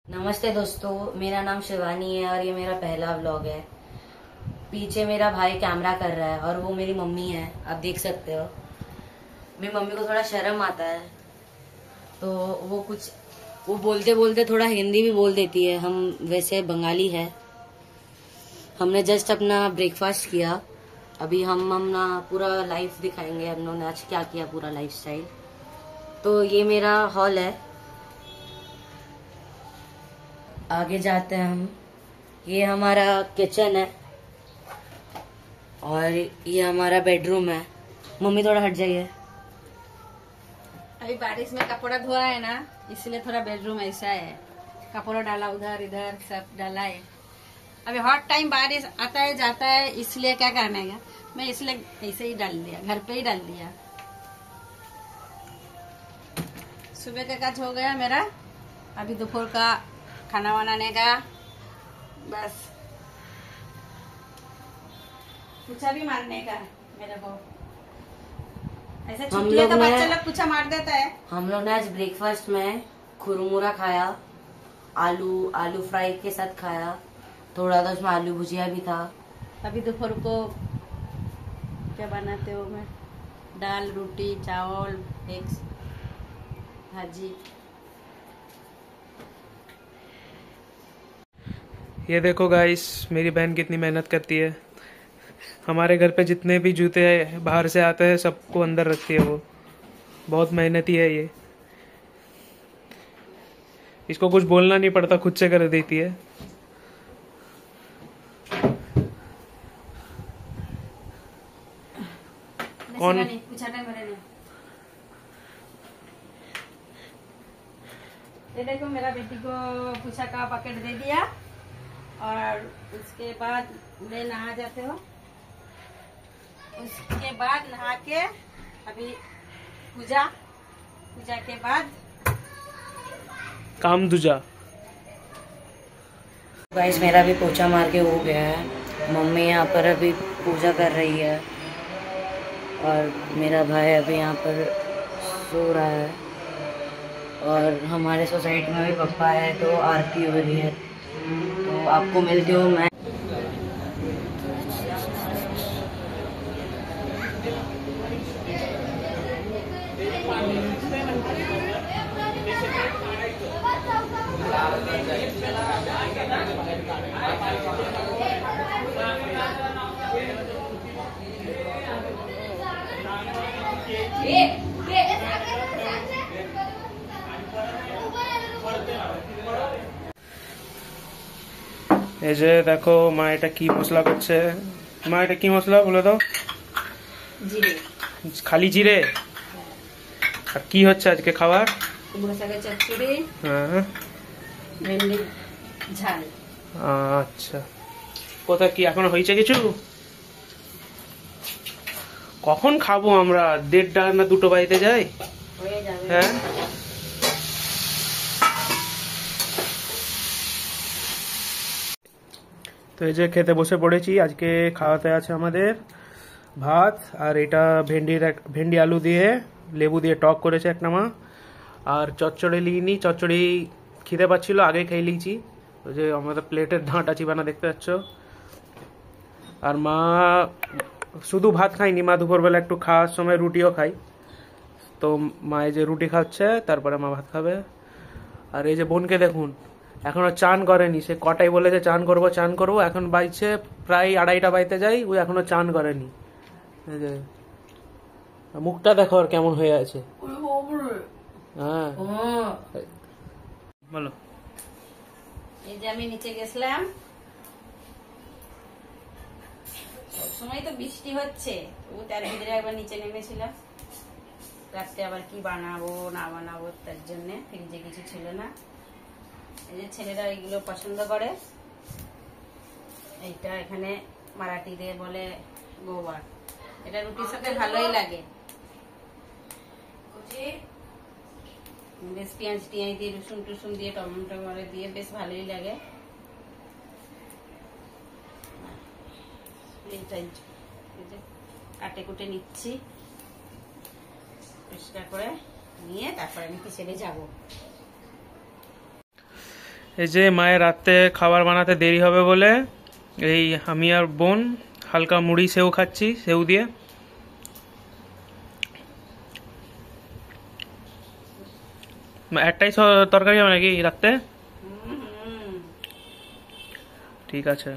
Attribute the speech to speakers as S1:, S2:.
S1: नमस्ते दोस्तों, मेरा नाम शिवानी है और ये मेरा पहला व्लॉग है। पीछे मेरा भाई कैमरा कर रहा है और वो मेरी मम्मी है, आप देख सकते हो। मेरी मम्मी को थोड़ा शर्म आता है तो वो बोलते बोलते थोड़ा हिंदी भी बोल देती है। हम वैसे बंगाली है। हमने जस्ट अपना ब्रेकफास्ट किया। अभी हम अपना पूरा लाइफ दिखाएंगे, हम लोगों ने आज क्या किया, पूरा लाइफ स्टाइल। तो ये मेरा हॉल है, आगे जाते हैं हम। ये हमारा किचन है और ये हमारा बेडरूम है। मम्मी थोड़ा हट जाइए।
S2: अभी बारिश में कपड़ा धोआ है ना, इसलिए थोड़ा बेडरूम ऐसा है। कपड़ा डाला उधर इधर सब डाला है। अभी हॉट टाइम बारिश आता है जाता है, इसलिए क्या करना है, मैं इसलिए ऐसे ही डाल दिया, घर पे ही डाल दिया। सुबह का काज हो गया मेरा, अभी दोपहर का खाना बनाने का बस। पूछा भी मारने का मेरे को, ऐसे छुट्टी है तो बच्चा लोग पूछा मार देता है।
S1: हम लोग ने आज ब्रेकफास्ट में खुरमुरा खाया, आलू फ्राई के साथ खाया। थोड़ा सा उसमें आलू भुजिया भी था।
S2: अभी दोपहर को क्या बनाते हो, मैं दाल रोटी चावल एक भाजी।
S3: ये देखो गाइस, मेरी बहन कितनी मेहनत करती है। हमारे घर पे जितने भी जूते बाहर से आते हैं सबको अंदर रखती है। वो बहुत मेहनती है ये। इसको कुछ बोलना नहीं पड़ता, खुद से कर देती है। कौन
S2: ये देखो, मेरा बेटी को पूछा का पैकेट दे दिया और उसके बाद ले नहा जाते हो। उसके बाद नहा के अभी पूजा के बाद
S3: काम दूजा।
S1: गाइस, मेरा भी पोछा मार के हो गया है। मम्मी यहाँ पर अभी पूजा कर रही है और मेरा भाई अभी यहाँ पर सो रहा है। और हमारे सोसाइटी में भी पप्पा है तो आरती हो रही है, तो आपको मिलती हूँ मैं।
S3: এই যে দেখো মা এটা কি মশলা করছে। মা এটা কি মশলা বলে দাও।
S2: জিরে,
S3: খালি জিরে। আর কি হচ্ছে আজকে খাবার?
S2: কুমড়ো শাকের চচ্চড়ি,
S3: হ্যাঁ,
S2: ভেন্ডি ঝাল।
S3: আচ্ছা, কোথায় কি এখনো হয়েছে কিছু? কখন খাবো আমরা? 1:30 না 2টো বাজতে যাই।
S2: হয়ে যাবে।
S3: হ্যাঁ, তো এই যে খেতে বসে পড়েছি। আজকে খাওয়াতে আছে আমাদের ভাত, আর এটা ভেন্ডি আলু দিয়ে লেবু দিয়ে টক করেছে একটা মা। আর চচ্চড়ি লিইনি, চচ্চড়ি খিদে পাচ্ছিল আগে খেয়ে লিয়েছি। ওই যে আমাদের প্লেটের ঢাঁটা চিবানা দেখতে পাচ্ছ। আর মা শুধু ভাত খায়নি, মা দুপুরবেলা একটু খাওয়ার সময় রুটিও খাই। তো মা এই যে রুটি খাচ্ছে, তারপরে মা ভাত খাবে। আর এই যে বোনকে দেখুন, এখনো চান করেনি। সে কটাই বলেছে চান করবো, এখন বাইছে প্রায় 2:30টা বাইতে যাই, ও এখনো চান করেনি। মুখটা দেখো আর কেমন হয়ে আছে। হ্যাঁ, বলো।
S2: এই যে আমি নিচে গেছিলাম, সবসময় তো বৃষ্টি হচ্ছে, ও তার ভিতরে একবার নিচে নেমেছিলাম। রাত্রে আবার কি বানাবো না বানাবো তার জন্য ফ্রিজে কিছু ছিল না। এই যে ছেলেরা এইগুলো পছন্দ করে। এইটা এখানে মারাঠি দিয়ে বলে গোবার। এটা রুটির সাথে ভালোই লাগে। বেশ পেঁয়াজ দিয়ে রসুন টুসুন দিয়ে টমেটো দিয়ে বেশ ভালোই লাগে। কাটে কুটে নিচ্ছি পরিষ্কার করে নিয়ে, তারপরে আমি কিচেনে যাব।
S3: এই যে মায়ের রাতে খাবার বানাতে দেরি হবে বলে এই আমি আর বোন হালকা মুড়ি সেউ খাচ্ছি, সেউ দিয়ে। একটাই তরকারি হবে নাকি রাতে? ঠিক আছে।